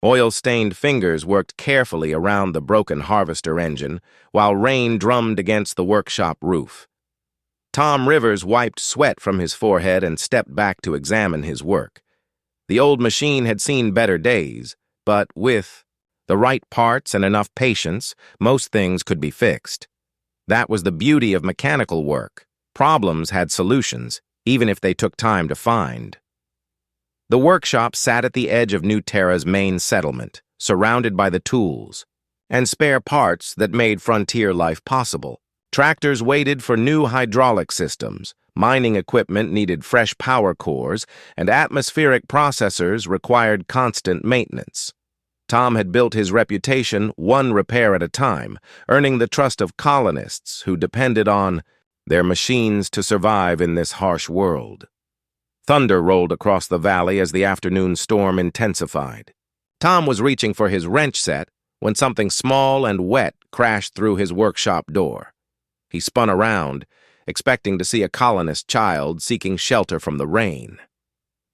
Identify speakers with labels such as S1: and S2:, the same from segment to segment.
S1: Oil-stained fingers worked carefully around the broken harvester engine, while rain drummed against the workshop roof. Tom Rivers wiped sweat from his forehead and stepped back to examine his work. The old machine had seen better days, but with the right parts and enough patience, most things could be fixed. That was the beauty of mechanical work. Problems had solutions, even if they took time to find. The workshop sat at the edge of New Terra's main settlement, surrounded by the tools and spare parts that made frontier life possible. Tractors waited for new hydraulic systems, mining equipment needed fresh power cores, and atmospheric processors required constant maintenance. Tom had built his reputation one repair at a time, earning the trust of colonists who depended on their machines to survive in this harsh world. Thunder rolled across the valley as the afternoon storm intensified. Tom was reaching for his wrench set when something small and wet crashed through his workshop door. He spun around, expecting to see a colonist child seeking shelter from the rain.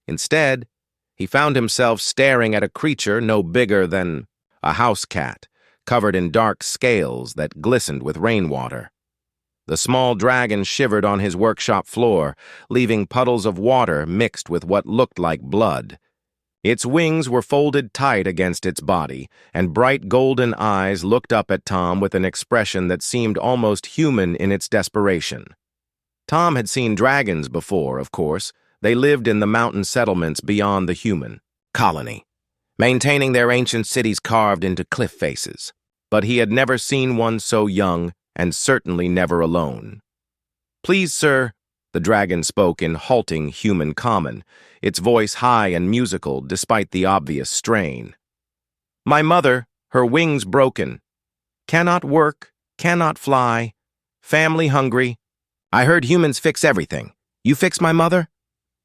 S1: Instead, he found himself staring at a creature no bigger than a house cat, covered in dark scales that glistened with rainwater. The small dragon shivered on his workshop floor, leaving puddles of water mixed with what looked like blood. Its wings were folded tight against its body, and bright golden eyes looked up at Tom with an expression that seemed almost human in its desperation. Tom had seen dragons before, of course. They lived in the mountain settlements beyond the human colony, maintaining their ancient cities carved into cliff faces. But he had never seen one so young, and certainly never alone. "Please, sir," the dragon spoke in halting human common, its voice high and musical despite the obvious strain. "My mother, her wings broken. Cannot work, cannot fly, family hungry. I heard humans fix everything. You fix my mother?"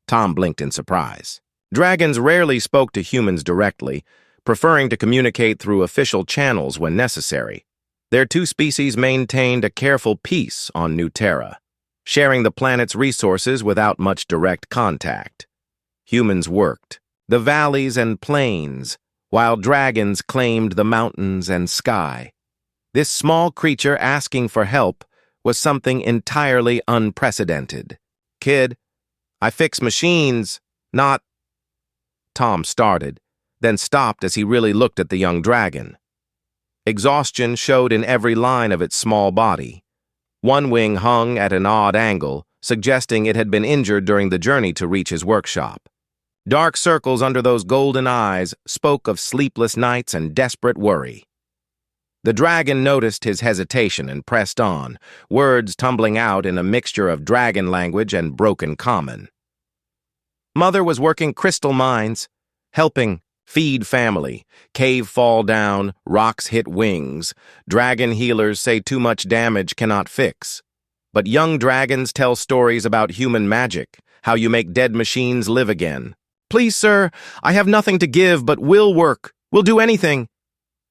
S1: Tom blinked in surprise. Dragons rarely spoke to humans directly, preferring to communicate through official channels when necessary. Their two species maintained a careful peace on New Terra, sharing the planet's resources without much direct contact. Humans worked the valleys and plains, while dragons claimed the mountains and sky. This small creature asking for help was something entirely unprecedented. "Kid, I fix machines, not—" Tom started, then stopped as he really looked at the young dragon. Exhaustion showed in every line of its small body. One wing hung at an odd angle, suggesting it had been injured during the journey to reach his workshop. Dark circles under those golden eyes spoke of sleepless nights and desperate worry. The dragon noticed his hesitation and pressed on, words tumbling out in a mixture of dragon language and broken common. "Mother was working crystal mines, helping feed family. Cave fall down, rocks hit wings. Dragon healers say too much damage cannot fix. But young dragons tell stories about human magic, how you make dead machines live again. Please, sir, I have nothing to give, but will work. Will do anything.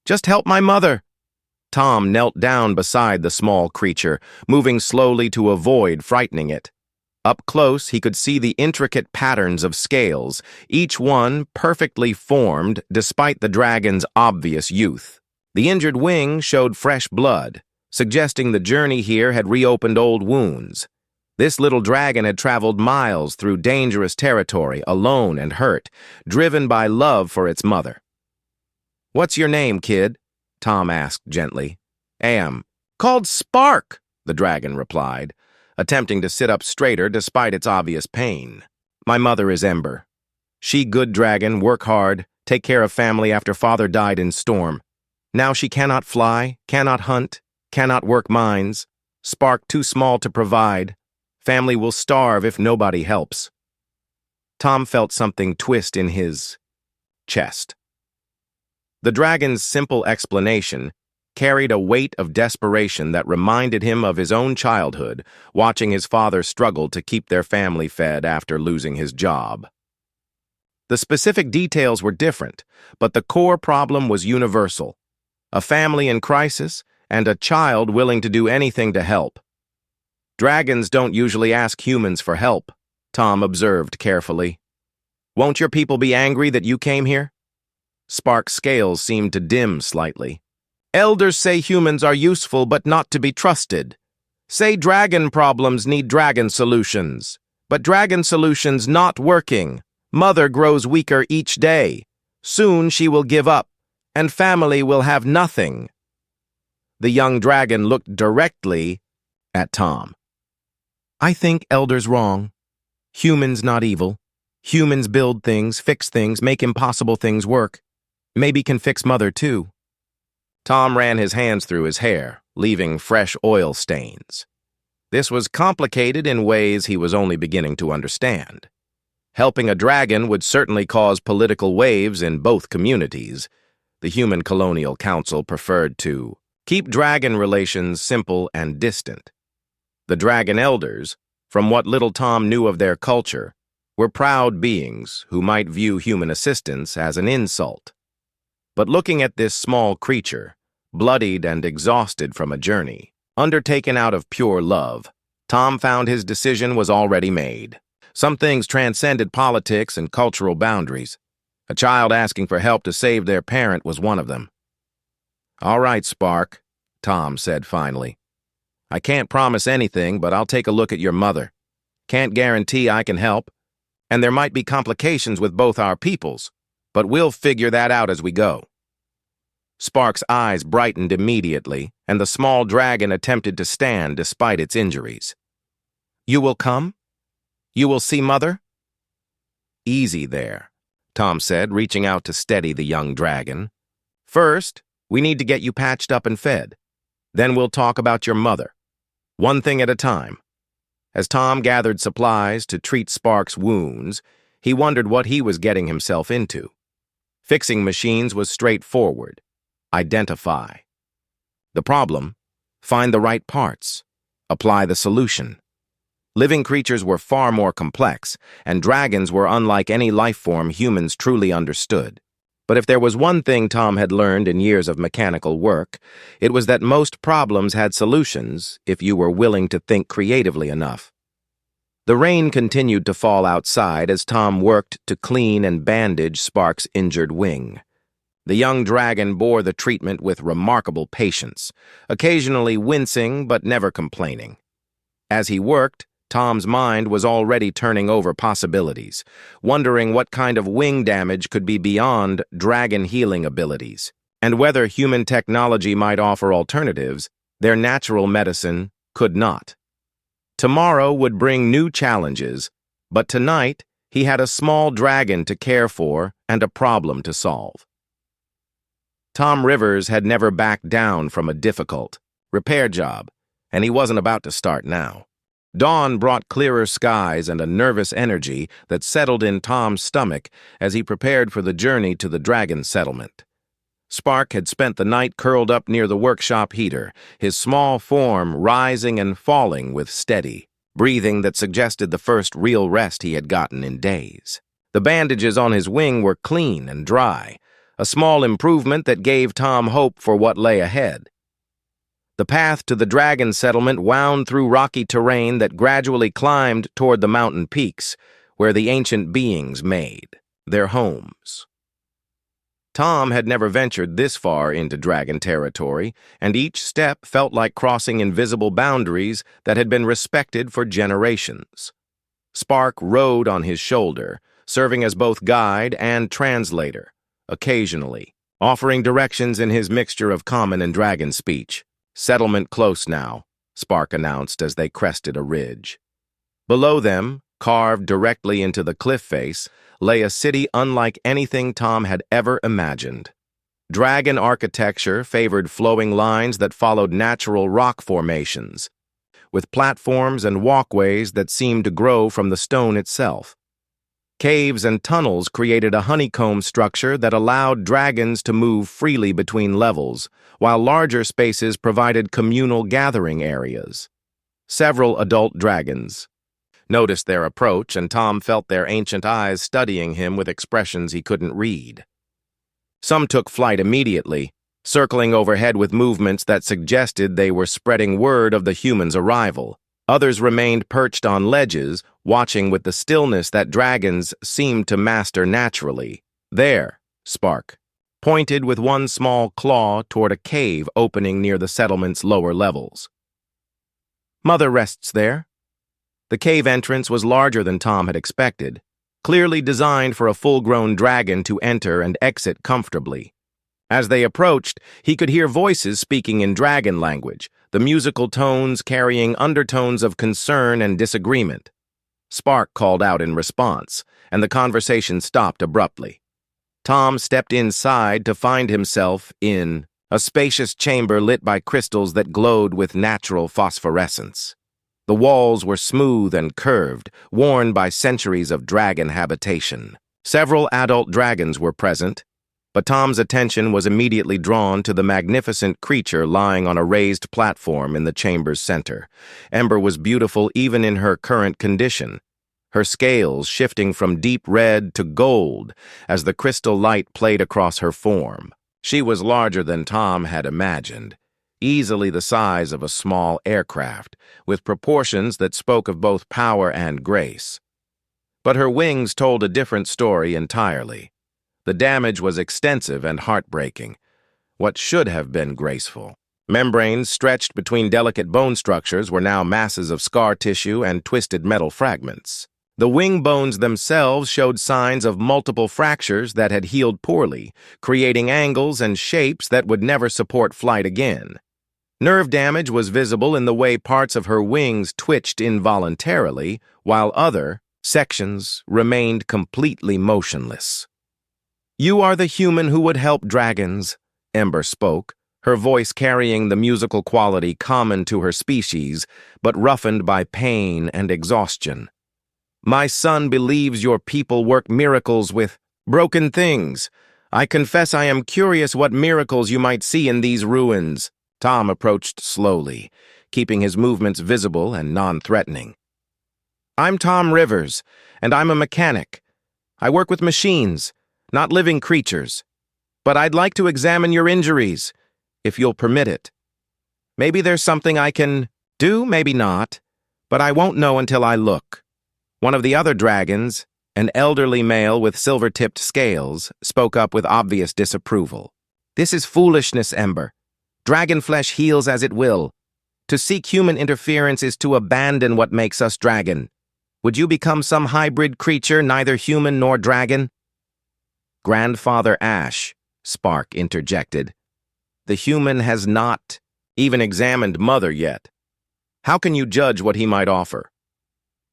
S1: Just help my mother." Tom knelt down beside the small creature, moving slowly to avoid frightening it. Up close, he could see the intricate patterns of scales, each one perfectly formed despite the dragon's obvious youth. The injured wing showed fresh blood, suggesting the journey here had reopened old wounds. This little dragon had traveled miles through dangerous territory, alone and hurt, driven by love for its mother. "What's your name, kid?" Tom asked gently. "Am. Called Spark," the dragon replied, attempting to sit up straighter despite its obvious pain. "My mother is Ember. She good dragon, work hard, take care of family after father died in storm. Now she cannot fly, cannot hunt, cannot work mines. Spark too small to provide. Family will starve if nobody helps." Tom felt something twist in his chest. The dragon's simple explanation carried a weight of desperation that reminded him of his own childhood, watching his father struggle to keep their family fed after losing his job. The specific details were different, but the core problem was universal: a family in crisis and a child willing to do anything to help. "Dragons don't usually ask humans for help," Tom observed carefully. "Won't your people be angry that you came here?" Spark's scales seemed to dim slightly. Elders say humans are useful but not to be trusted. Say dragon problems need dragon solutions. But dragon solutions not working. Mother grows weaker each day. Soon she will give up, and family will have nothing. The young dragon looked directly at Tom. I think Elder's wrong. Humans not evil. Humans build things, fix things, make impossible things work. Maybe can fix Mother too. Tom ran his hands through his hair, leaving fresh oil stains. This was complicated in ways he was only beginning to understand. Helping a dragon would certainly cause political waves in both communities. The Human Colonial Council preferred to keep dragon relations simple and distant. The dragon elders, from what little Tom knew of their culture, were proud beings who might view human assistance as an insult. But looking at this small creature, bloodied and exhausted from a journey, undertaken out of pure love, Tom found his decision was already made. Some things transcended politics and cultural boundaries. A child asking for help to save their parent was one of them. All right, Spark, Tom said finally. I can't promise anything, but I'll take a look at your mother. Can't guarantee I can help, and there might be complications with both our peoples, but we'll figure that out as we go. Spark's eyes brightened immediately, and the small dragon attempted to stand despite its injuries. You will come? You will see Mother? Easy there, Tom said, reaching out to steady the young dragon. First, we need to get you patched up and fed. Then we'll talk about your mother. One thing at a time. As Tom gathered supplies to treat Spark's wounds, he wondered what he was getting himself into. Fixing machines was straightforward. Identify. The problem, find the right parts. Apply the solution. Living creatures were far more complex, and dragons were unlike any life form humans truly understood. But if there was one thing Tom had learned in years of mechanical work, it was that most problems had solutions if you were willing to think creatively enough. The rain continued to fall outside as Tom worked to clean and bandage Spark's injured wing. The young dragon bore the treatment with remarkable patience, occasionally wincing but never complaining. As he worked, Tom's mind was already turning over possibilities, wondering what kind of wing damage could be beyond dragon healing abilities, and whether human technology might offer alternatives their natural medicine could not. Tomorrow would bring new challenges, but tonight he had a small dragon to care for and a problem to solve. Tom Rivers had never backed down from a difficult repair job, and he wasn't about to start now. Dawn brought clearer skies and a nervous energy that settled in Tom's stomach as he prepared for the journey to the dragon settlement. Spark had spent the night curled up near the workshop heater, his small form rising and falling with steady breathing that suggested the first real rest he had gotten in days. The bandages on his wing were clean and dry, a small improvement that gave Tom hope for what lay ahead. The path to the dragon settlement wound through rocky terrain that gradually climbed toward the mountain peaks, where the ancient beings made their homes. Tom had never ventured this far into dragon territory, and each step felt like crossing invisible boundaries that had been respected for generations. Spark rode on his shoulder, serving as both guide and translator, occasionally offering directions in his mixture of common and dragon speech. Settlement close now, Spark announced as they crested a ridge. Below them, carved directly into the cliff face, lay a city unlike anything Tom had ever imagined. Dragon architecture favored flowing lines that followed natural rock formations, with platforms and walkways that seemed to grow from the stone itself. Caves and tunnels created a honeycomb structure that allowed dragons to move freely between levels, while larger spaces provided communal gathering areas. Several adult dragons noticed their approach, and Tom felt their ancient eyes studying him with expressions he couldn't read. Some took flight immediately, circling overhead with movements that suggested they were spreading word of the humans' arrival. Others remained perched on ledges, watching with the stillness that dragons seemed to master naturally. There, Spark, pointed with one small claw toward a cave opening near the settlement's lower levels. Mother rests there. The cave entrance was larger than Tom had expected, clearly designed for a full-grown dragon to enter and exit comfortably. As they approached, he could hear voices speaking in dragon language, the musical tones carrying undertones of concern and disagreement. Spark called out in response, and the conversation stopped abruptly. Tom stepped inside to find himself in a spacious chamber lit by crystals that glowed with natural phosphorescence. The walls were smooth and curved, worn by centuries of dragon habitation. Several adult dragons were present, but Tom's attention was immediately drawn to the magnificent creature lying on a raised platform in the chamber's center. Ember was beautiful even in her current condition, her scales shifting from deep red to gold as the crystal light played across her form. She was larger than Tom had imagined, easily the size of a small aircraft, with proportions that spoke of both power and grace. But her wings told a different story entirely. The damage was extensive and heartbreaking, what should have been graceful. Membranes stretched between delicate bone structures were now masses of scar tissue and twisted metal fragments. The wing bones themselves showed signs of multiple fractures that had healed poorly, creating angles and shapes that would never support flight again. Nerve damage was visible in the way parts of her wings twitched involuntarily, while other sections remained completely motionless. "You are the human who would help dragons," Ember spoke, her voice carrying the musical quality common to her species, but roughened by pain and exhaustion. "My son believes your people work miracles with broken things. I confess I am curious what miracles you might see in these ruins." Tom approached slowly, keeping his movements visible and non-threatening. "I'm Tom Rivers, and I'm a mechanic. I work with machines, not living creatures. But I'd like to examine your injuries, if you'll permit it. Maybe there's something I can do, maybe not, but I won't know until I look." One of the other dragons, an elderly male with silver-tipped scales, spoke up with obvious disapproval. "This is foolishness, Ember. Dragon flesh heals as it will. To seek human interference is to abandon what makes us dragon. Would you become some hybrid creature, neither human nor dragon?" "Grandfather Ash," Spark interjected. "The human has not even examined Mother yet. How can you judge what he might offer?"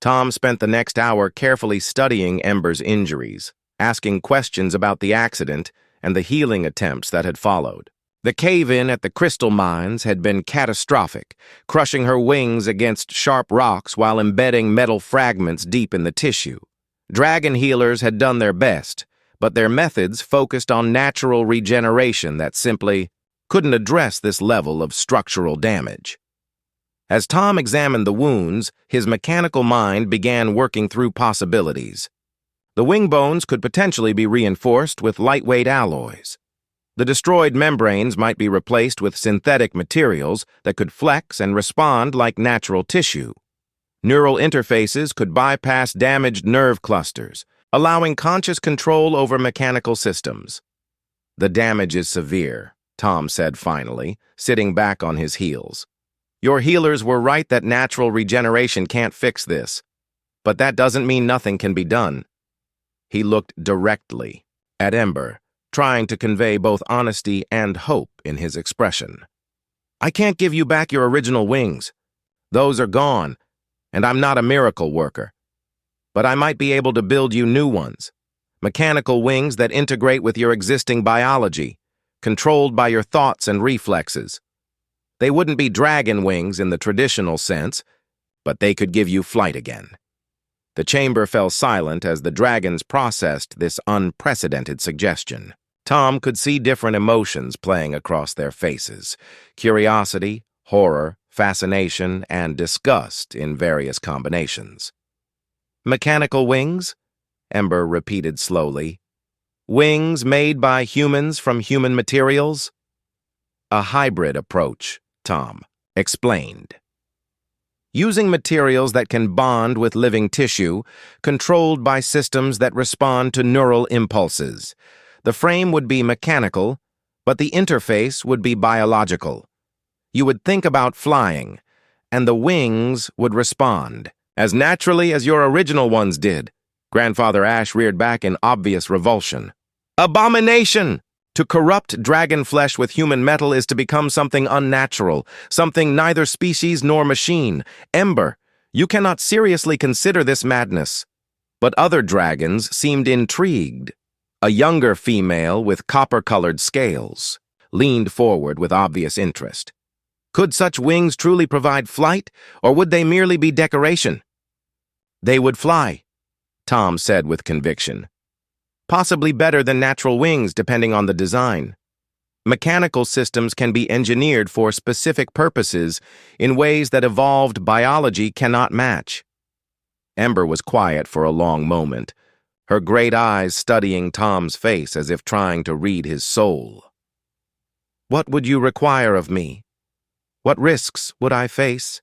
S1: Tom spent the next hour carefully studying Ember's injuries, asking questions about the accident and the healing attempts that had followed. The cave-in at the crystal mines had been catastrophic, crushing her wings against sharp rocks while embedding metal fragments deep in the tissue. Dragon healers had done their best, but their methods focused on natural regeneration that simply couldn't address this level of structural damage. As Tom examined the wounds, his mechanical mind began working through possibilities. The wing bones could potentially be reinforced with lightweight alloys. The destroyed membranes might be replaced with synthetic materials that could flex and respond like natural tissue. Neural interfaces could bypass damaged nerve clusters, allowing conscious control over mechanical systems. "The damage is severe," Tom said finally, sitting back on his heels. "Your healers were right that natural regeneration can't fix this, but that doesn't mean nothing can be done." He looked directly at Ember, trying to convey both honesty and hope in his expression. "I can't give you back your original wings. Those are gone, and I'm not a miracle worker. But I might be able to build you new ones, mechanical wings that integrate with your existing biology, controlled by your thoughts and reflexes. They wouldn't be dragon wings in the traditional sense, but they could give you flight again." The chamber fell silent as the dragons processed this unprecedented suggestion. Tom could see different emotions playing across their faces: curiosity, horror, fascination, and disgust in various combinations. "Mechanical wings?" Ember repeated slowly. "Wings made by humans from human materials?" "A hybrid approach," Tom explained. "Using materials that can bond with living tissue, controlled by systems that respond to neural impulses. The frame would be mechanical, but the interface would be biological. You would think about flying, and the wings would respond, as naturally as your original ones did. Grandfather Ash reared back in obvious revulsion. Abomination! To corrupt dragon flesh with human metal is to become something unnatural, something neither species nor machine. Ember, you cannot seriously consider this madness. But other dragons seemed intrigued. A younger female with copper-colored scales leaned forward with obvious interest. Could such wings truly provide flight, or would they merely be decoration? They would fly, Tom said with conviction. Possibly better than natural wings, depending on the design. Mechanical systems can be engineered for specific purposes in ways that evolved biology cannot match. Ember was quiet for a long moment, her great eyes studying Tom's face as if trying to read his soul. What would you require of me? What risks would I face?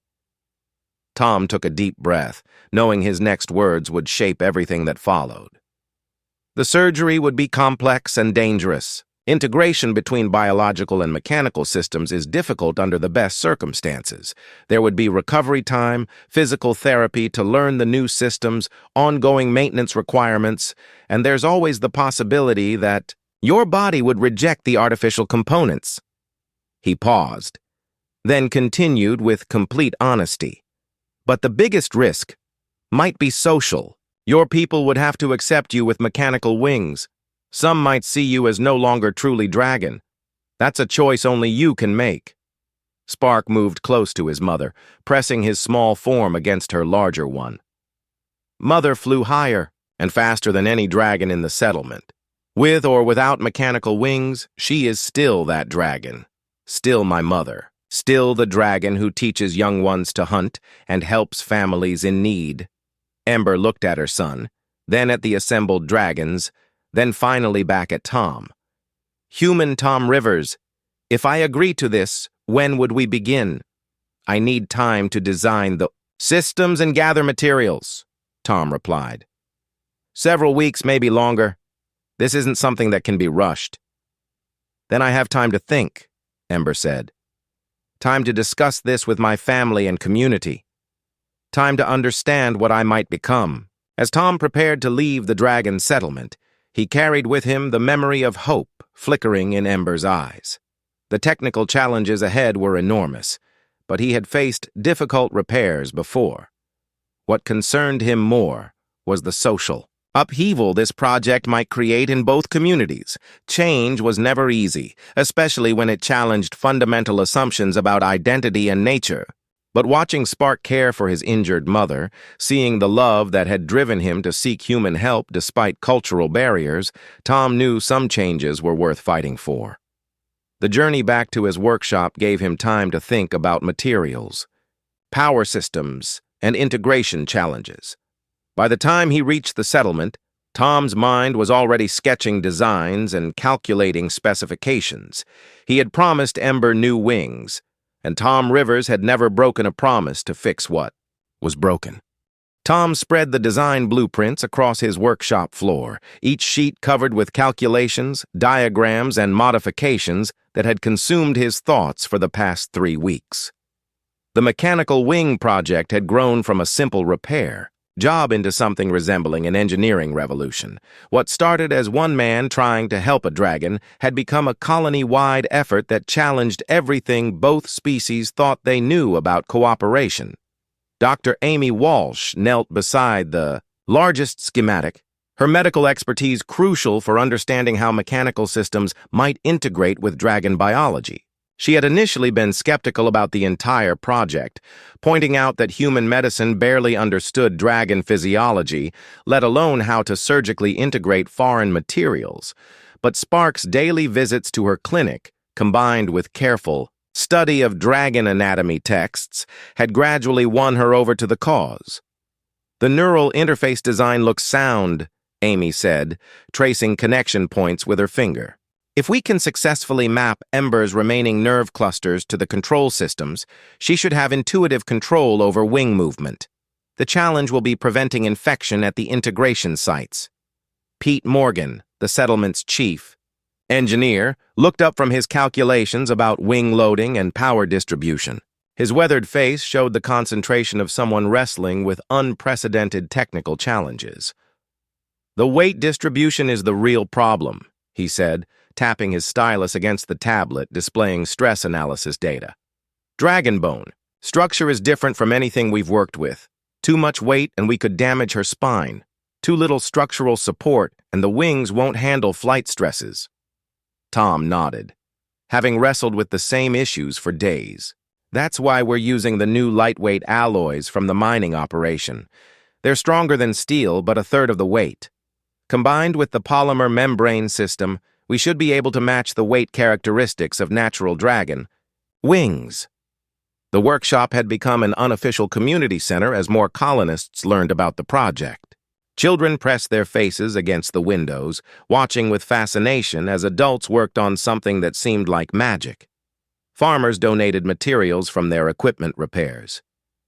S1: Tom took a deep breath, knowing his next words would shape everything that followed. The surgery would be complex and dangerous. Integration between biological and mechanical systems is difficult under the best circumstances. There would be recovery time, physical therapy to learn the new systems, ongoing maintenance requirements, and there's always the possibility that your body would reject the artificial components. He paused, then continued with complete honesty. But the biggest risk might be social. Your people would have to accept you with mechanical wings. Some might see you as no longer truly dragon. That's a choice only you can make. Spark moved close to his mother, pressing his small form against her larger one. Mother flew higher and faster than any dragon in the settlement. With or without mechanical wings, she is still that dragon. Still my mother. Still the dragon who teaches young ones to hunt and helps families in need. Ember looked at her son, then at the assembled dragons, then finally back at Tom. Human Tom Rivers, if I agree to this, when would we begin? I need time to design the systems and gather materials, Tom replied. Several weeks, maybe longer. This isn't something that can be rushed. Then I have time to think, Ember said. Time to discuss this with my family and community. Time to understand what I might become. As Tom prepared to leave the dragon settlement, he carried with him the memory of hope flickering in Ember's eyes. The technical challenges ahead were enormous, but he had faced difficult repairs before. What concerned him more was the social upheaval this project might create in both communities. Change was never easy, especially when it challenged fundamental assumptions about identity and nature. But watching Spark care for his injured mother, seeing the love that had driven him to seek human help despite cultural barriers, Tom knew some changes were worth fighting for. The journey back to his workshop gave him time to think about materials, power systems, and integration challenges. By the time he reached the settlement, Tom's mind was already sketching designs and calculating specifications. He had promised Ember new wings, and Tom Rivers had never broken a promise to fix what was broken. Tom spread the design blueprints across his workshop floor, each sheet covered with calculations, diagrams, and modifications that had consumed his thoughts for the past 3 weeks. The mechanical wing project had grown from a simple repair job into something resembling an engineering revolution. What started as one man trying to help a dragon had become a colony-wide effort that challenged everything both species thought they knew about cooperation. Dr. Amy Walsh knelt beside the largest schematic, her medical expertise crucial for understanding how mechanical systems might integrate with dragon biology. She had initially been skeptical about the entire project, pointing out that human medicine barely understood dragon physiology, let alone how to surgically integrate foreign materials. But Spark's daily visits to her clinic, combined with careful study of dragon anatomy texts, had gradually won her over to the cause. The neural interface design looks sound, Amy said, tracing connection points with her finger. If we can successfully map Ember's remaining nerve clusters to the control systems, she should have intuitive control over wing movement. The challenge will be preventing infection at the integration sites. Pete Morgan, the settlement's chief engineer, looked up from his calculations about wing loading and power distribution. His weathered face showed the concentration of someone wrestling with unprecedented technical challenges. "The weight distribution is the real problem," he said, tapping his stylus against the tablet displaying stress analysis data. "Dragon bone. Structure is different from anything we've worked with. Too much weight and we could damage her spine. Too little structural support and the wings won't handle flight stresses." Tom nodded, having wrestled with the same issues for days. "That's why we're using the new lightweight alloys from the mining operation. They're stronger than steel, but a third of the weight. Combined with the polymer membrane system, we should be able to match the weight characteristics of natural dragon wings." The workshop had become an unofficial community center as more colonists learned about the project. Children pressed their faces against the windows, watching with fascination as adults worked on something that seemed like magic. Farmers donated materials from their equipment repairs.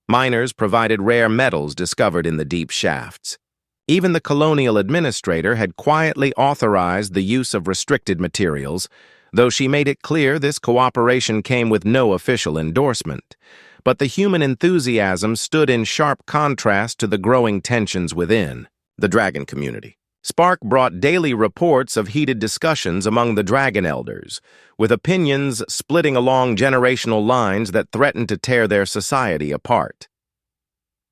S1: Miners provided rare metals discovered in the deep shafts. Even the colonial administrator had quietly authorized the use of restricted materials, though she made it clear this cooperation came with no official endorsement. But the human enthusiasm stood in sharp contrast to the growing tensions within the dragon community. Spark brought daily reports of heated discussions among the dragon elders, with opinions splitting along generational lines that threatened to tear their society apart.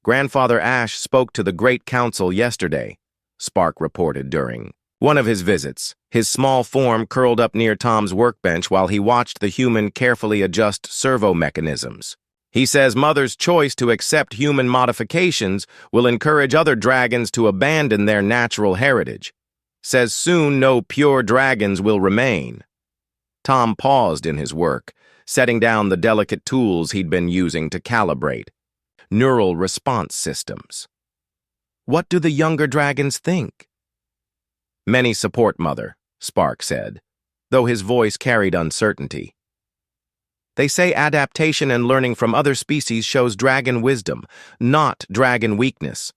S1: "Grandfather Ash spoke to the Great Council yesterday," Spark reported during one of his visits, his small form curled up near Tom's workbench while he watched the human carefully adjust servo mechanisms. "He says Mother's choice to accept human modifications will encourage other dragons to abandon their natural heritage. Says soon no pure dragons will remain." Tom paused in his work, setting down the delicate tools he'd been using to calibrate neural response systems. "What do the younger dragons think?" "Many support Mother," Spark said, though his voice carried uncertainty. "They say adaptation and learning from other species shows dragon wisdom, not dragon weakness.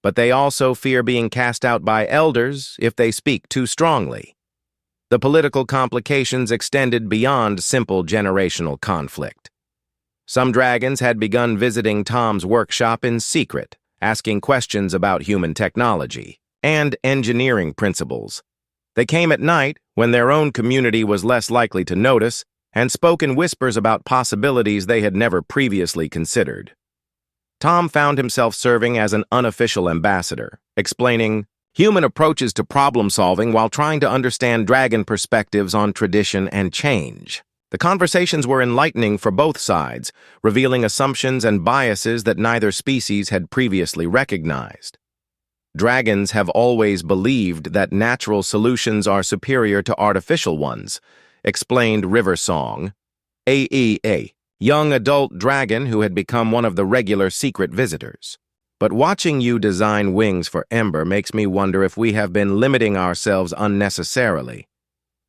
S1: But they also fear being cast out by elders if they speak too strongly." The political complications extended beyond simple generational conflict. Some dragons had begun visiting Tom's workshop in secret, asking questions about human technology and engineering principles. They came at night, when their own community was less likely to notice, and spoke in whispers about possibilities they had never previously considered. Tom found himself serving as an unofficial ambassador, explaining human approaches to problem-solving while trying to understand dragon perspectives on tradition and change. The conversations were enlightening for both sides, revealing assumptions and biases that neither species had previously recognized. "Dragons have always believed that natural solutions are superior to artificial ones," explained Riversong, a young adult dragon who had become one of the regular secret visitors. "But watching you design wings for Ember makes me wonder if we have been limiting ourselves unnecessarily.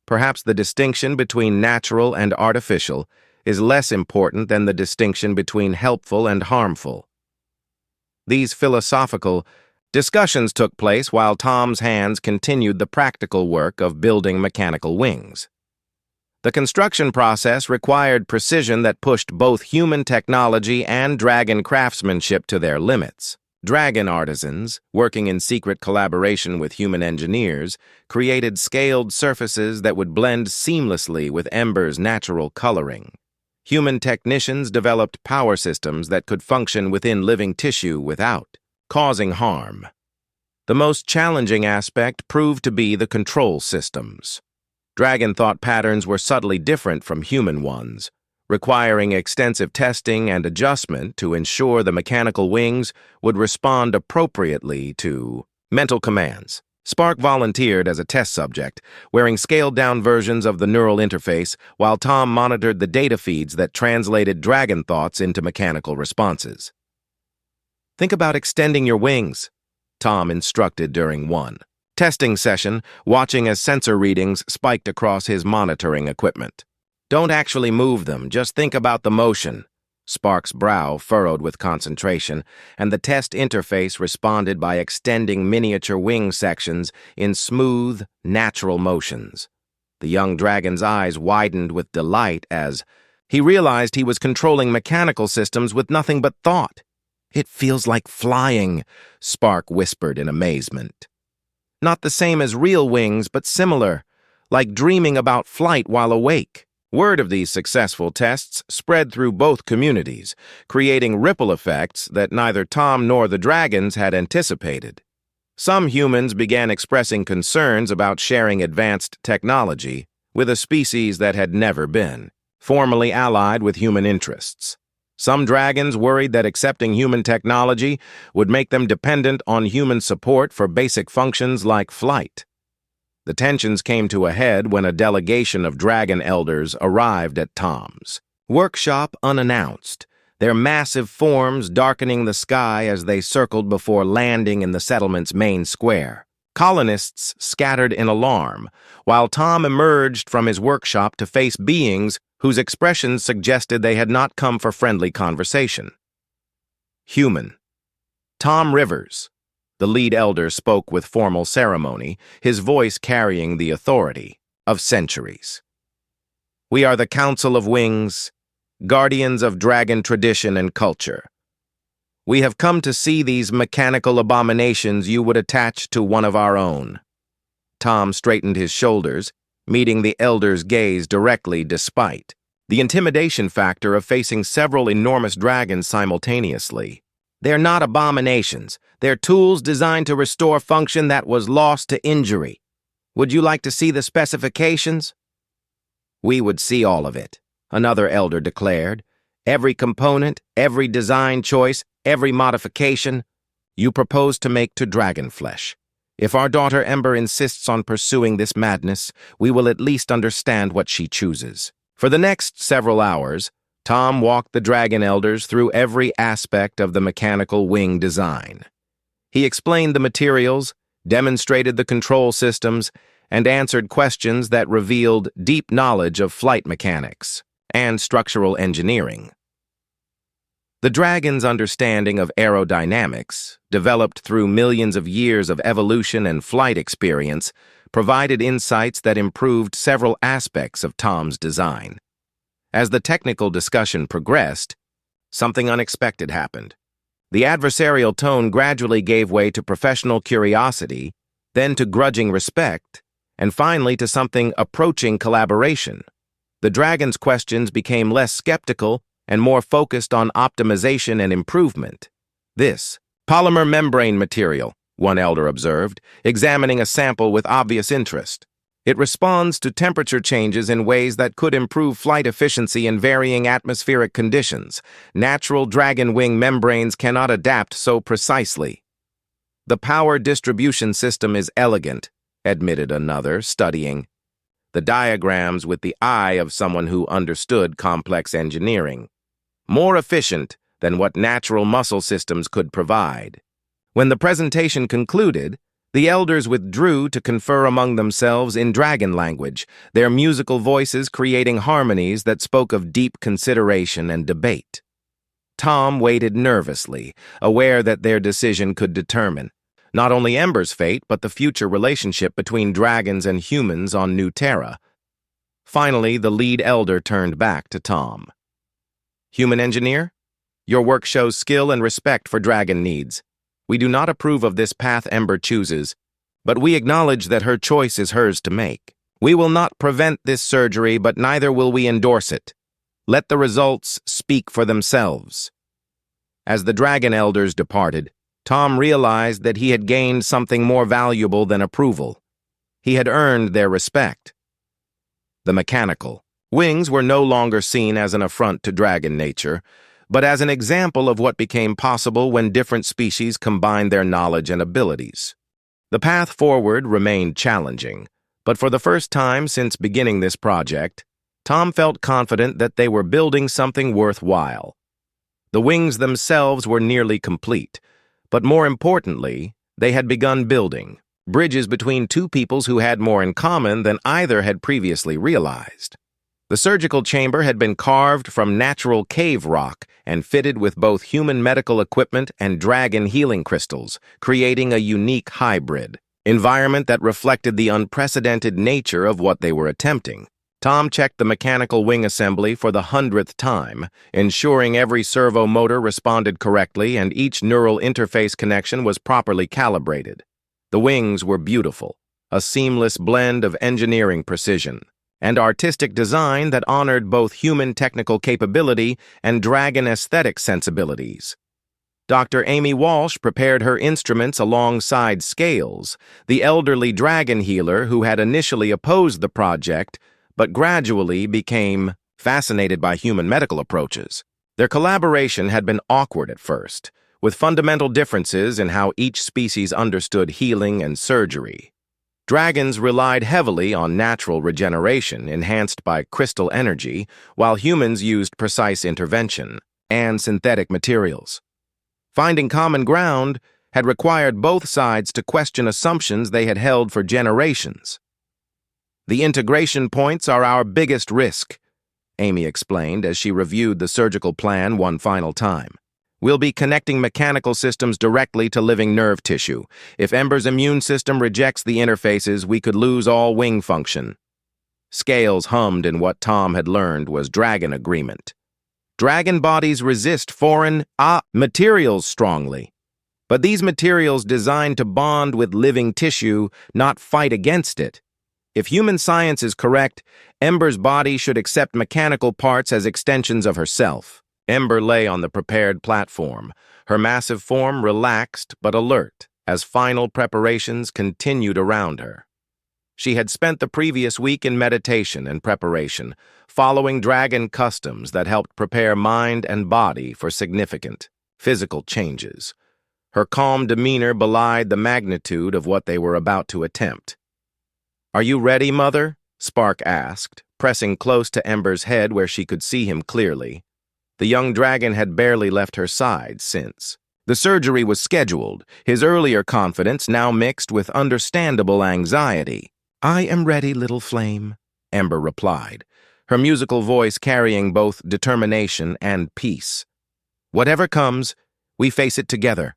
S1: Perhaps the distinction between natural and artificial is less important than the distinction between helpful and harmful." These philosophical discussions took place while Tom's hands continued the practical work of building mechanical wings. The construction process required precision that pushed both human technology and dragon craftsmanship to their limits. Dragon artisans, working in secret collaboration with human engineers, created scaled surfaces that would blend seamlessly with Ember's natural coloring. Human technicians developed power systems that could function within living tissue without causing harm. The most challenging aspect proved to be the control systems. Dragon thought patterns were subtly different from human ones, requiring extensive testing and adjustment to ensure the mechanical wings would respond appropriately to mental commands. Spark volunteered as a test subject, wearing scaled-down versions of the neural interface, while Tom monitored the data feeds that translated dragon thoughts into mechanical responses. "Think about extending your wings," Tom instructed during one testing session, watching as sensor readings spiked across his monitoring equipment. "Don't actually move them, just think about the motion. Spark's brow furrowed with concentration, and the test interface responded by extending miniature wing sections in smooth, natural motions. The young dragon's eyes widened with delight as he realized he was controlling mechanical systems with nothing but thought. "It feels like flying," Spark whispered in amazement. "Not the same as real wings, but similar, like dreaming about flight while awake." Word of these successful tests spread through both communities, creating ripple effects that neither Tom nor the dragons had anticipated. Some humans began expressing concerns about sharing advanced technology with a species that had never been formally allied with human interests. Some dragons worried that accepting human technology would make them dependent on human support for basic functions like flight. The tensions came to a head when a delegation of dragon elders arrived at Tom's workshop unannounced, their massive forms darkening the sky as they circled before landing in the settlement's main square. Colonists scattered in alarm, while Tom emerged from his workshop to face beings whose expressions suggested they had not come for friendly conversation. Human. Tom Rivers, the lead elder, spoke with formal ceremony, his voice carrying the authority of centuries. "We are the Council of Wings, guardians of dragon tradition and culture. We have come to see these mechanical abominations you would attach to one of our own." Tom straightened his shoulders, meeting the elder's gaze directly despite the intimidation factor of facing several enormous dragons simultaneously. "They're not abominations. They're tools designed to restore function that was lost to injury. Would you like to see the specifications?" "We would see all of it," another elder declared. "Every component, every design choice, every modification you propose to make to dragon flesh. If our daughter Ember insists on pursuing this madness, we will at least understand what she chooses." For the next several hours, Tom walked the dragon elders through every aspect of the mechanical wing design. He explained the materials, demonstrated the control systems, and answered questions that revealed deep knowledge of flight mechanics and structural engineering. The dragon's understanding of aerodynamics, developed through millions of years of evolution and flight experience, provided insights that improved several aspects of Tom's design. As the technical discussion progressed, something unexpected happened. The adversarial tone gradually gave way to professional curiosity, then to grudging respect, and finally to something approaching collaboration. The dragon's questions became less skeptical and more focused on optimization and improvement. "This polymer membrane material," one elder observed, examining a sample with obvious interest. "It responds to temperature changes in ways that could improve flight efficiency in varying atmospheric conditions. Natural dragon wing membranes cannot adapt so precisely." "The power distribution system is elegant," admitted another, studying the diagrams with the eye of someone who understood complex engineering. "More efficient than what natural muscle systems could provide." When the presentation concluded, the elders withdrew to confer among themselves in dragon language, their musical voices creating harmonies that spoke of deep consideration and debate. Tom waited nervously, aware that their decision could determine not only Ember's fate, but the future relationship between dragons and humans on New Terra. Finally, the lead elder turned back to Tom. "Human engineer, your work shows skill and respect for dragon needs. We do not approve of this path Ember chooses, but we acknowledge that her choice is hers to make. We will not prevent this surgery, but neither will we endorse it. Let the results speak for themselves." As the dragon elders departed, Tom realized that he had gained something more valuable than approval. He had earned their respect. The mechanical wings were no longer seen as an affront to dragon nature, but as an example of what became possible when different species combined their knowledge and abilities. The path forward remained challenging, but for the first time since beginning this project, Tom felt confident that they were building something worthwhile. The wings themselves were nearly complete, but more importantly, they had begun building bridges between two peoples who had more in common than either had previously realized. The surgical chamber had been carved from natural cave rock and fitted with both human medical equipment and dragon healing crystals, creating a unique hybrid environment that reflected the unprecedented nature of what they were attempting. Tom checked the mechanical wing assembly for the 100th time, ensuring every servo motor responded correctly and each neural interface connection was properly calibrated. The wings were beautiful, a seamless blend of engineering precision and artistic design that honored both human technical capability and dragon aesthetic sensibilities. Dr. Amy Walsh prepared her instruments alongside Scales, the elderly dragon healer who had initially opposed the project, but gradually became fascinated by human medical approaches. Their collaboration had been awkward at first, with fundamental differences in how each species understood healing and surgery. Dragons relied heavily on natural regeneration enhanced by crystal energy, while humans used precise intervention and synthetic materials. Finding common ground had required both sides to question assumptions they had held for generations. "The integration points are our biggest risk," Amy explained as she reviewed the surgical plan one final time. "We'll be connecting mechanical systems directly to living nerve tissue. If Ember's immune system rejects the interfaces, we could lose all wing function." Scales hummed in what Tom had learned was dragon agreement. Dragon bodies resist foreign materials strongly, but these materials designed to bond with living tissue, not fight against it. If human science is correct, Ember's body should accept mechanical parts as extensions of herself. Ember lay on the prepared platform, her massive form relaxed but alert as final preparations continued around her. She had spent the previous week in meditation and preparation, following dragon customs that helped prepare mind and body for significant physical changes. Her calm demeanor belied the magnitude of what they were about to attempt. "Are you ready, Mother?" Spark asked, pressing close to Ember's head where she could see him clearly. The young dragon had barely left her side since. The surgery was scheduled, his earlier confidence now mixed with understandable anxiety. "I am ready, little flame," Ember replied, her musical voice carrying both determination and peace. "Whatever comes, we face it together.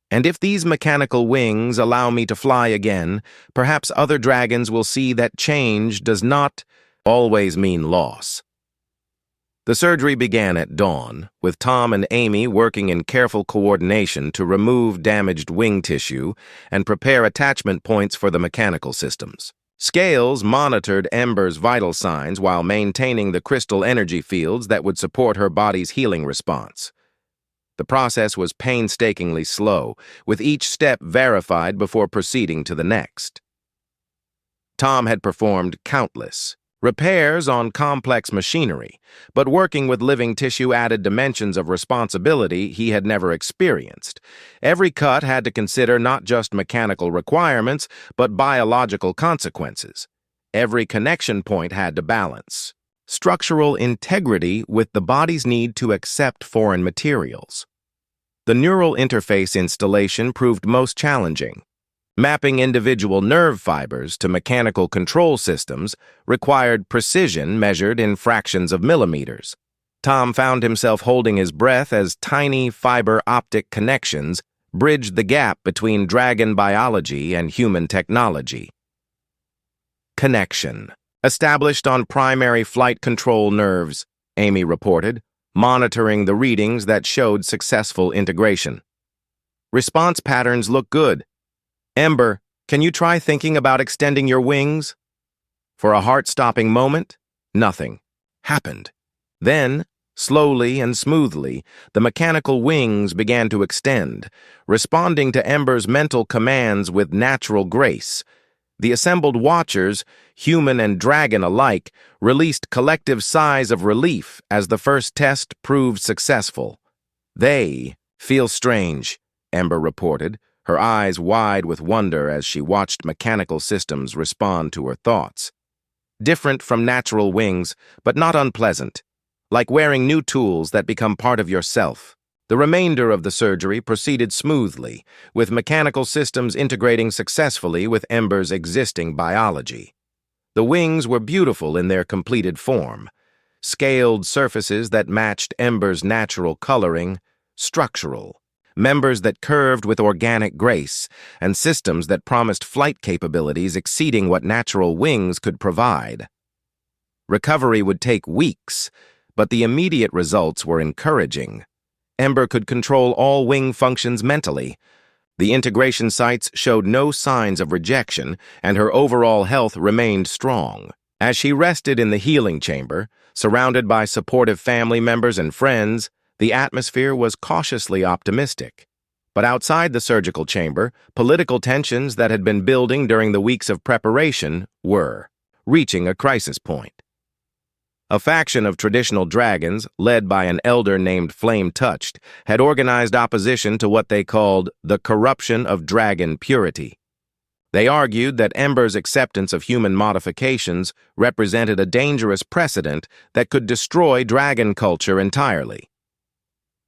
S1: And if these mechanical wings allow me to fly again, perhaps other dragons will see that change does not always mean loss." The surgery began at dawn, with Tom and Amy working in careful coordination to remove damaged wing tissue and prepare attachment points for the mechanical systems. Scales monitored Ember's vital signs while maintaining the crystal energy fields that would support her body's healing response. The process was painstakingly slow, with each step verified before proceeding to the next. Tom had performed countless repairs on complex machinery, but working with living tissue added dimensions of responsibility he had never experienced. Every cut had to consider not just mechanical requirements, but biological consequences. Every connection point had to balance structural integrity with the body's need to accept foreign materials. The neural interface installation proved most challenging. Mapping individual nerve fibers to mechanical control systems required precision measured in fractions of millimeters. Tom found himself holding his breath as tiny fiber optic connections bridged the gap between dragon biology and human technology. Connection. Established on primary flight control nerves, Amy reported, monitoring the readings that showed successful integration. "Response patterns look good. Ember, can you try thinking about extending your wings?" For a heart-stopping moment, nothing happened. Then, slowly and smoothly, the mechanical wings began to extend, responding to Ember's mental commands with natural grace. The assembled watchers, human and dragon alike, released collective sighs of relief as the first test proved successful. "They feel strange," Ember reported, her eyes wide with wonder as she watched mechanical systems respond to her thoughts. "Different from natural wings, but not unpleasant, like wearing new tools that become part of yourself." The remainder of the surgery proceeded smoothly, with mechanical systems integrating successfully with Ember's existing biology. The wings were beautiful in their completed form. Scaled surfaces that matched Ember's natural coloring, structural. Members that curved with organic grace, and systems that promised flight capabilities exceeding what natural wings could provide. Recovery would take weeks, but the immediate results were encouraging. Ember could control all wing functions mentally. The integration sites showed no signs of rejection, and her overall health remained strong. As she rested in the healing chamber, surrounded by supportive family members and friends, the atmosphere was cautiously optimistic. But outside the surgical chamber, political tensions that had been building during the weeks of preparation were reaching a crisis point. A faction of traditional dragons, led by an elder named Flame-Touched, had organized opposition to what they called the corruption of dragon purity. They argued that Ember's acceptance of human modifications represented a dangerous precedent that could destroy dragon culture entirely.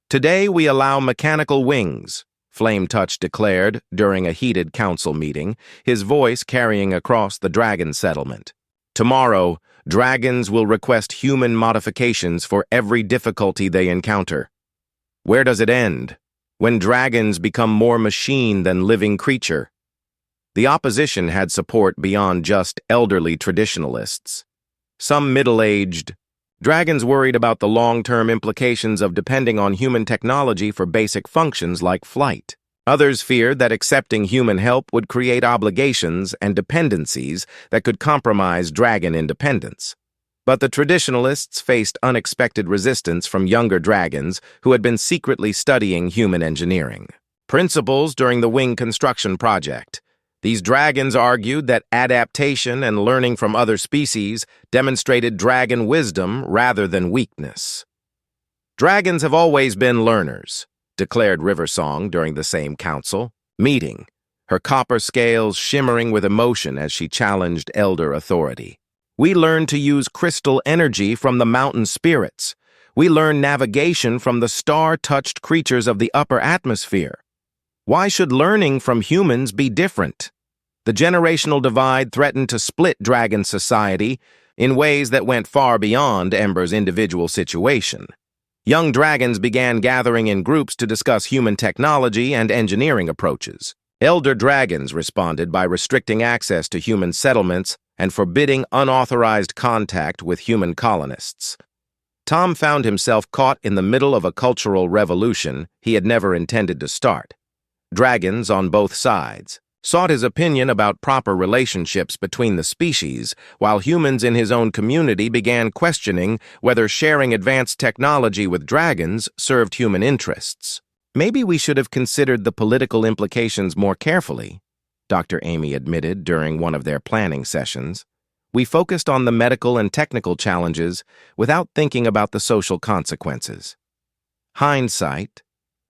S1: "Today we allow mechanical wings," Flame-Touched declared during a heated council meeting, his voice carrying across the dragon settlement. "Tomorrow, dragons will request human modifications for every difficulty they encounter. Where does it end? When dragons become more machine than living creature?" The opposition had support beyond just elderly traditionalists. Some middle-aged dragons worried about the long-term implications of depending on human technology for basic functions like flight. Others feared that accepting human help would create obligations and dependencies that could compromise dragon independence. But the traditionalists faced unexpected resistance from younger dragons who had been secretly studying human engineering principles during the wing construction project. These dragons argued that adaptation and learning from other species demonstrated dragon wisdom rather than weakness. "Dragons have always been learners," declared Riversong during the same council meeting, her copper scales shimmering with emotion as she challenged elder authority. "We learn to use crystal energy from the mountain spirits. We learn navigation from the star-touched creatures of the upper atmosphere. Why should learning from humans be different?" The generational divide threatened to split dragon society in ways that went far beyond Ember's individual situation. Young dragons began gathering in groups to discuss human technology and engineering approaches. Elder dragons responded by restricting access to human settlements and forbidding unauthorized contact with human colonists. Tom found himself caught in the middle of a cultural revolution he had never intended to start. Dragons on both sides sought his opinion about proper relationships between the species, while humans in his own community began questioning whether sharing advanced technology with dragons served human interests. "Maybe we should have considered the political implications more carefully," Dr. Amy admitted during one of their planning sessions. "We focused on the medical and technical challenges without thinking about the social consequences." "Hindsight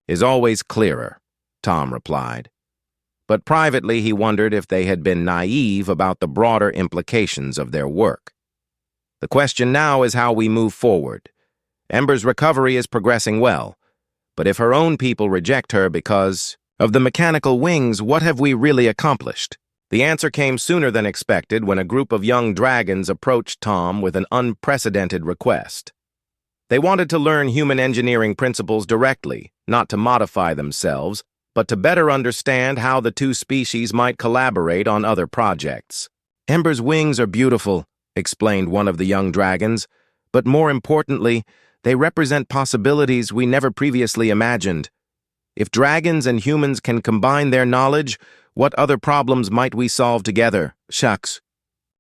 S1: is always clearer," Tom replied. But privately he wondered if they had been naive about the broader implications of their work. "The question now is how we move forward. Ember's recovery is progressing well, but if her own people reject her because of the mechanical wings, what have we really accomplished?" The answer came sooner than expected when a group of young dragons approached Tom with an unprecedented request. They wanted to learn human engineering principles directly, not to modify themselves, but to better understand how the two species might collaborate on other projects. "Ember's wings are beautiful," explained one of the young dragons, "but more importantly, they represent possibilities we never previously imagined. If dragons and humans can combine their knowledge, what other problems might we solve together?" Shucks.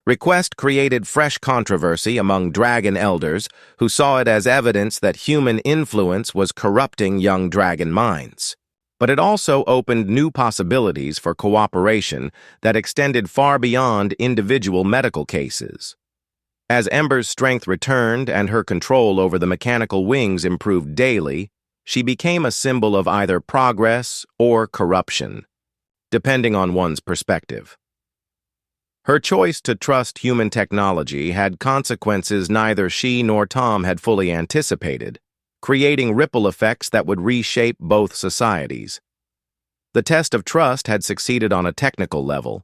S1: Request created fresh controversy among dragon elders who saw it as evidence that human influence was corrupting young dragon minds. But it also opened new possibilities for cooperation that extended far beyond individual medical cases. As Ember's strength returned and her control over the mechanical wings improved daily, she became a symbol of either progress or corruption, depending on one's perspective. Her choice to trust human technology had consequences neither she nor Tom had fully anticipated, creating ripple effects that would reshape both societies. The test of trust had succeeded on a technical level,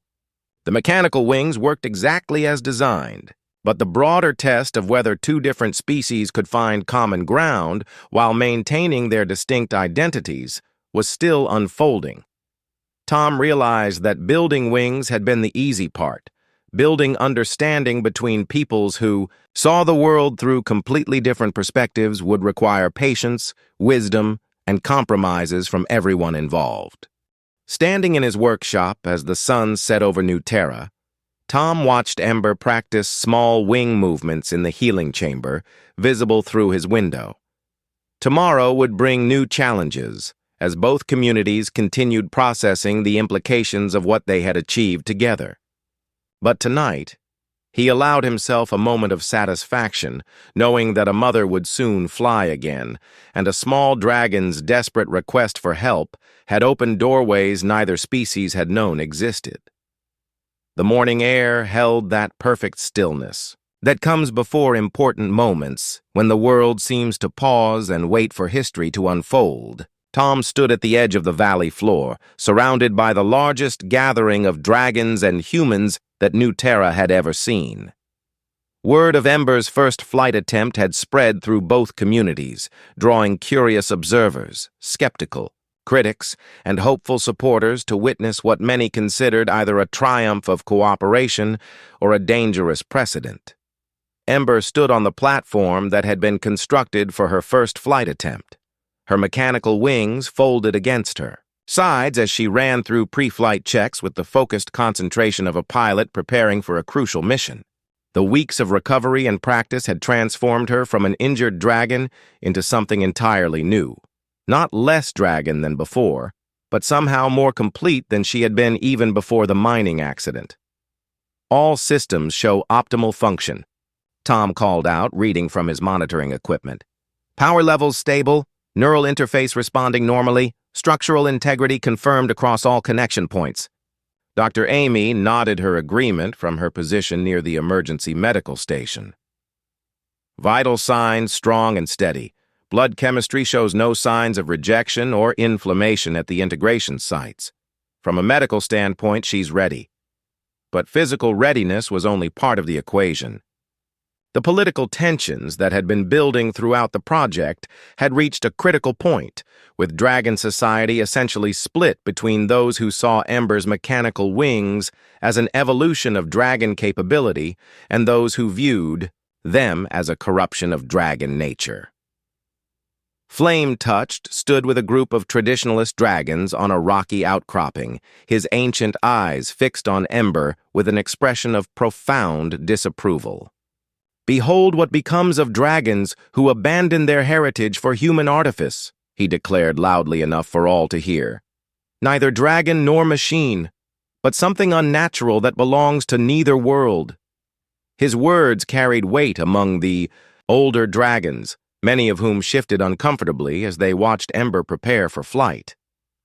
S1: The mechanical wings worked exactly as designed, but the broader test of whether two different species could find common ground while maintaining their distinct identities was still unfolding. Tom realized that building wings had been the easy part, building understanding between peoples who saw the world through completely different perspectives would require patience, wisdom, and compromises from everyone involved. Standing in his workshop as the sun set over New Terra, Tom watched Ember practice small wing movements in the healing chamber, visible through his window. Tomorrow would bring new challenges, as both communities continued processing the implications of what they had achieved together. But tonight, he allowed himself a moment of satisfaction, knowing that a mother would soon fly again, and a small dragon's desperate request for help had opened doorways neither species had known existed. The morning air held that perfect stillness that comes before important moments when the world seems to pause and wait for history to unfold. Tom stood at the edge of the valley floor, surrounded by the largest gathering of dragons and humans that New Terra had ever seen. Word of Ember's first flight attempt had spread through both communities, drawing curious observers, skeptical, critics, and hopeful supporters to witness what many considered either a triumph of cooperation or a dangerous precedent. Ember stood on the platform that had been constructed for her first flight attempt, her mechanical wings folded against her sides as she ran through pre-flight checks with the focused concentration of a pilot preparing for a crucial mission. The weeks of recovery and practice had transformed her from an injured dragon into something entirely new. Not less dragon than before, but somehow more complete than she had been even before the mining accident. All systems show optimal function, Tom called out, reading from his monitoring equipment. Power levels stable, neural interface responding normally, structural integrity confirmed across all connection points. Dr. Amy nodded her agreement from her position near the emergency medical station. Vital signs strong and steady. Blood chemistry shows no signs of rejection or inflammation at the integration sites. From a medical standpoint, she's ready. But physical readiness was only part of the equation. The political tensions that had been building throughout the project had reached a critical point, with Dragon Society essentially split between those who saw Ember's mechanical wings as an evolution of dragon capability and those who viewed them as a corruption of dragon nature. Flame-Touched stood with a group of traditionalist dragons on a rocky outcropping, his ancient eyes fixed on Ember with an expression of profound disapproval. "Behold what becomes of dragons who abandon their heritage for human artifice," he declared loudly enough for all to hear. "Neither dragon nor machine, but something unnatural that belongs to neither world." His words carried weight among the older dragons, many of whom shifted uncomfortably as they watched Ember prepare for flight.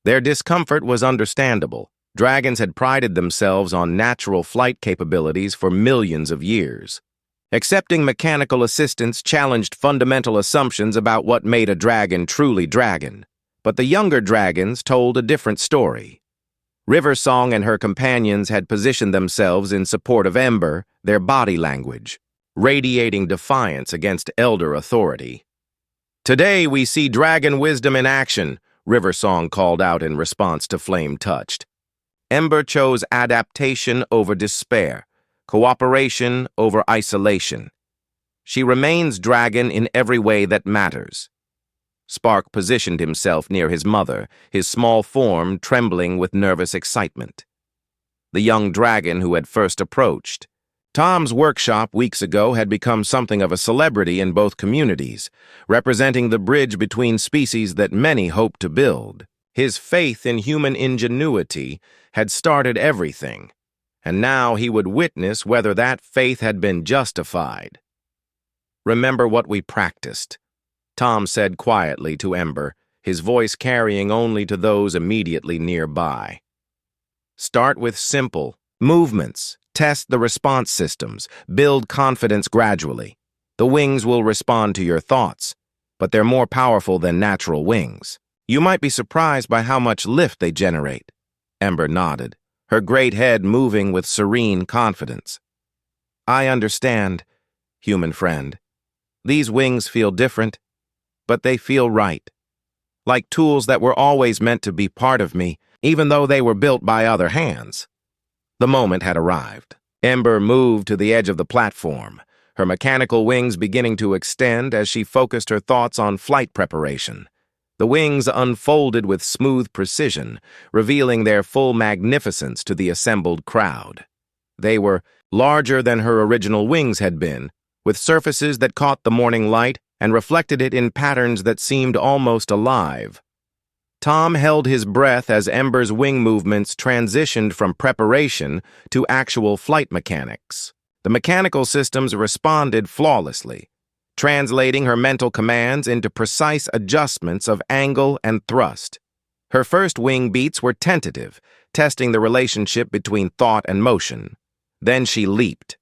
S1: Their discomfort was understandable. Dragons had prided themselves on natural flight capabilities for millions of years. Accepting mechanical assistance challenged fundamental assumptions about what made a dragon truly dragon. But the younger dragons told a different story. Riversong and her companions had positioned themselves in support of Ember, their body language, radiating defiance against elder authority. "Today we see dragon wisdom in action," Riversong called out in response to Flame-Touched. Ember chose adaptation over despair, cooperation over isolation. She remains dragon in every way that matters. Spark positioned himself near his mother, his small form trembling with nervous excitement. The young dragon who had first approached. Tom's workshop weeks ago had become something of a celebrity in both communities, representing the bridge between species that many hoped to build. His faith in human ingenuity had started everything, and now he would witness whether that faith had been justified. "Remember what we practiced," Tom said quietly to Ember, his voice carrying only to those immediately nearby. "Start with simple movements, test the response systems, build confidence gradually. The wings will respond to your thoughts, but they're more powerful than natural wings. You might be surprised by how much lift they generate." Ember nodded, her great head moving with serene confidence. "I understand, human friend. These wings feel different, but they feel right. Like tools that were always meant to be part of me, even though they were built by other hands." The moment had arrived. Ember moved to the edge of the platform, her mechanical wings beginning to extend as she focused her thoughts on flight preparation. The wings unfolded with smooth precision, revealing their full magnificence to the assembled crowd. They were larger than her original wings had been, with surfaces that caught the morning light and reflected it in patterns that seemed almost alive. Tom held his breath as Ember's wing movements transitioned from preparation to actual flight mechanics. The mechanical systems responded flawlessly, translating her mental commands into precise adjustments of angle and thrust. Her first wing beats were tentative, testing the relationship between thought and motion. Then she leaped.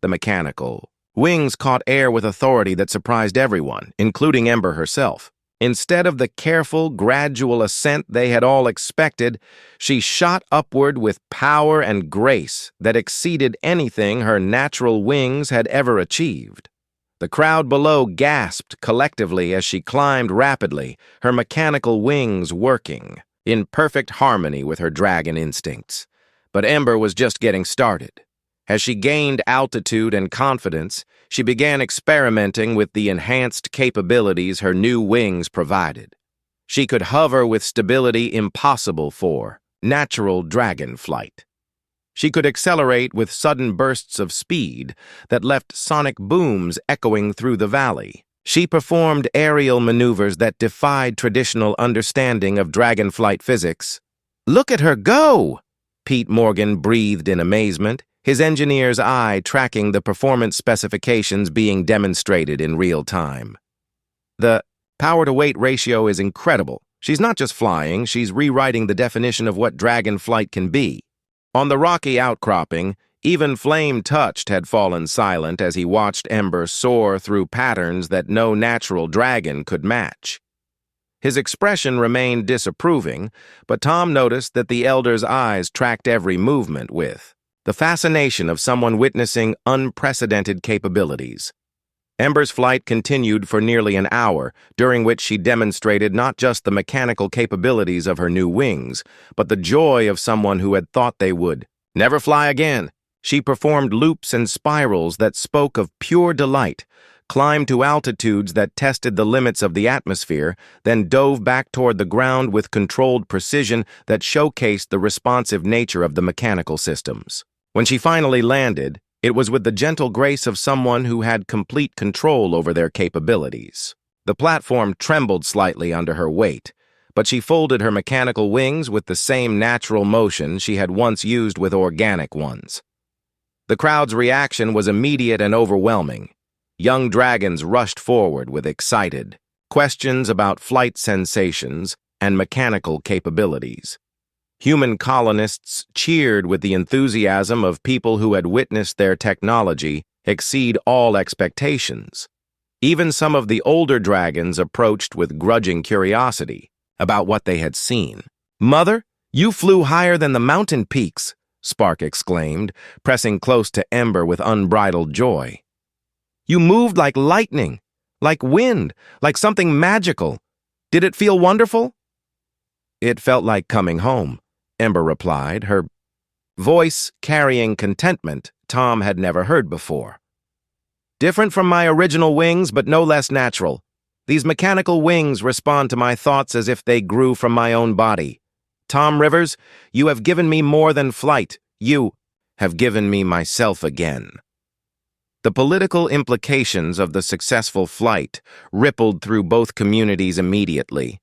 S1: The mechanical wings caught air with authority that surprised everyone, including Ember herself. Instead of the careful, gradual ascent they had all expected, she shot upward with power and grace that exceeded anything her natural wings had ever achieved. The crowd below gasped collectively as she climbed rapidly, her mechanical wings working, in perfect harmony with her dragon instincts. But Ember was just getting started. As she gained altitude and confidence, she began experimenting with the enhanced capabilities her new wings provided. She could hover with stability impossible for natural dragon flight. She could accelerate with sudden bursts of speed that left sonic booms echoing through the valley. She performed aerial maneuvers that defied traditional understanding of dragonflight physics. "Look at her go!" Pete Morgan breathed in amazement, his engineer's eye tracking the performance specifications being demonstrated in real time. "The power-to-weight ratio is incredible. She's not just flying, she's rewriting the definition of what dragon flight can be." On the rocky outcropping, even Flame Touched had fallen silent as he watched Ember soar through patterns that no natural dragon could match. His expression remained disapproving, but Tom noticed that the elder's eyes tracked every movement with the fascination of someone witnessing unprecedented capabilities. Ember's flight continued for nearly an hour, during which she demonstrated not just the mechanical capabilities of her new wings, but the joy of someone who had thought they would never fly again. She performed loops and spirals that spoke of pure delight, climbed to altitudes that tested the limits of the atmosphere, then dove back toward the ground with controlled precision that showcased the responsive nature of the mechanical systems. When she finally landed, it was with the gentle grace of someone who had complete control over their capabilities. The platform trembled slightly under her weight, but she folded her mechanical wings with the same natural motion she had once used with organic ones. The crowd's reaction was immediate and overwhelming. Young dragons rushed forward with excited questions about flight sensations and mechanical capabilities. Human colonists cheered with the enthusiasm of people who had witnessed their technology exceed all expectations. Even some of the older dragons approached with grudging curiosity about what they had seen. "Mother, you flew higher than the mountain peaks," Spark exclaimed, pressing close to Ember with unbridled joy. "You moved like lightning, like wind, like something magical. Did it feel wonderful?" "It felt like coming home," Ember replied, her voice carrying contentment Tom had never heard before. "Different from my original wings, but no less natural. These mechanical wings respond to my thoughts as if they grew from my own body. Tom Rivers, you have given me more than flight. You have given me myself again." The political implications of the successful flight rippled through both communities immediately.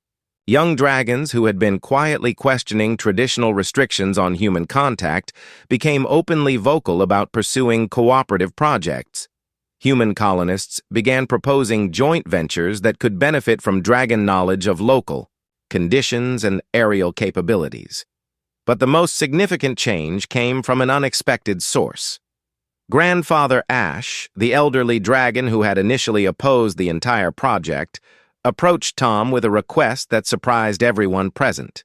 S1: Young dragons who had been quietly questioning traditional restrictions on human contact became openly vocal about pursuing cooperative projects. Human colonists began proposing joint ventures that could benefit from dragon knowledge of local conditions and aerial capabilities. But the most significant change came from an unexpected source. Grandfather Ash, the elderly dragon who had initially opposed the entire project, approached Tom with a request that surprised everyone present.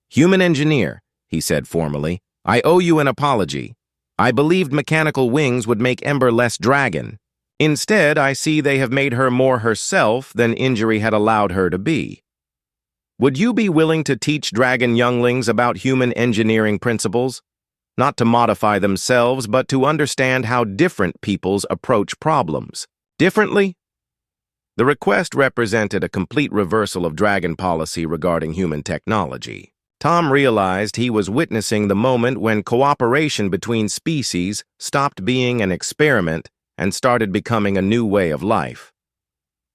S1: "Human engineer," he said formally. "I owe you an apology. I believed mechanical wings would make Ember less dragon. Instead, I see they have made her more herself than injury had allowed her to be. Would you be willing to teach dragon younglings about human engineering principles? Not to modify themselves, but to understand how different peoples approach problems differently?" The request represented a complete reversal of dragon policy regarding human technology. Tom realized he was witnessing the moment when cooperation between species stopped being an experiment and started becoming a new way of life.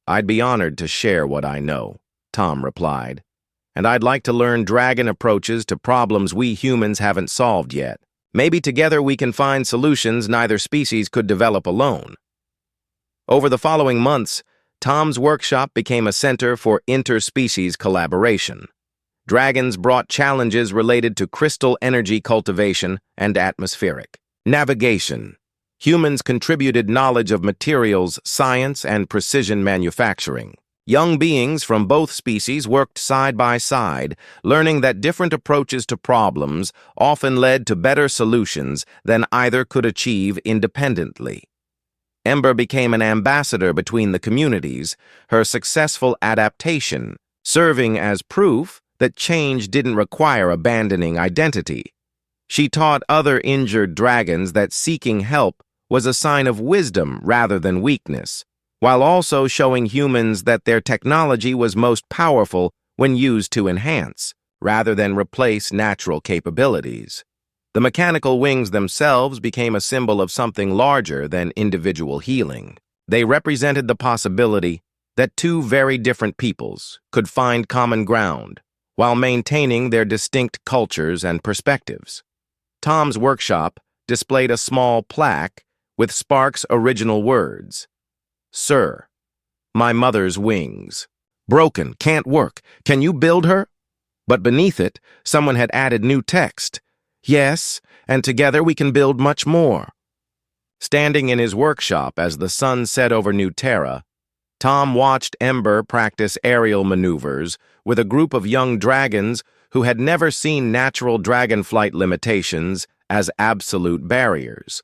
S1: "I'd be honored to share what I know," Tom replied. "And I'd like to learn dragon approaches to problems we humans haven't solved yet. Maybe together we can find solutions neither species could develop alone." Over the following months, Tom's workshop became a center for interspecies collaboration. Dragons brought challenges related to crystal energy cultivation and atmospheric navigation. Humans contributed knowledge of materials, science, and precision manufacturing. Young beings from both species worked side by side, learning that different approaches to problems often led to better solutions than either could achieve independently. Ember became an ambassador between the communities, her successful adaptation serving as proof that change didn't require abandoning identity. She taught other injured dragons that seeking help was a sign of wisdom rather than weakness, while also showing humans that their technology was most powerful when used to enhance, rather than replace natural capabilities. The mechanical wings themselves became a symbol of something larger than individual healing. They represented the possibility that two very different peoples could find common ground while maintaining their distinct cultures and perspectives. Tom's workshop displayed a small plaque with Spark's original words. "Sir, my mother's wings. Broken, can't work. Can you build her?" But beneath it, someone had added new text. "Yes, and together we can build much more." Standing in his workshop as the sun set over New Terra, Tom watched Ember practice aerial maneuvers with a group of young dragons who had never seen natural dragon flight limitations as absolute barriers.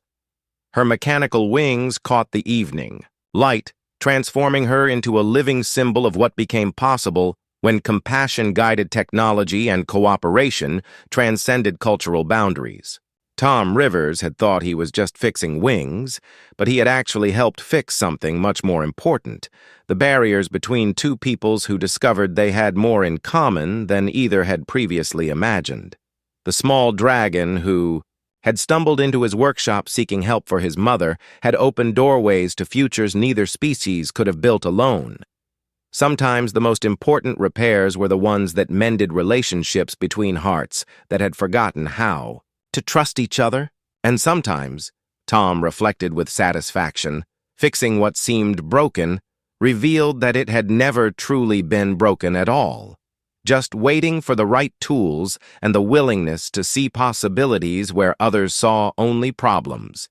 S1: Her mechanical wings caught the evening light, transforming her into a living symbol of what became possible when compassion-guided technology and cooperation transcended cultural boundaries. Tom Rivers had thought he was just fixing wings, but he had actually helped fix something much more important, the barriers between two peoples who discovered they had more in common than either had previously imagined. The small dragon who had stumbled into his workshop seeking help for his mother had opened doorways to futures neither species could have built alone. Sometimes the most important repairs were the ones that mended relationships between hearts that had forgotten how to trust each other. And sometimes, Tom reflected with satisfaction, fixing what seemed broken revealed that it had never truly been broken at all, just waiting for the right tools and the willingness to see possibilities where others saw only problems.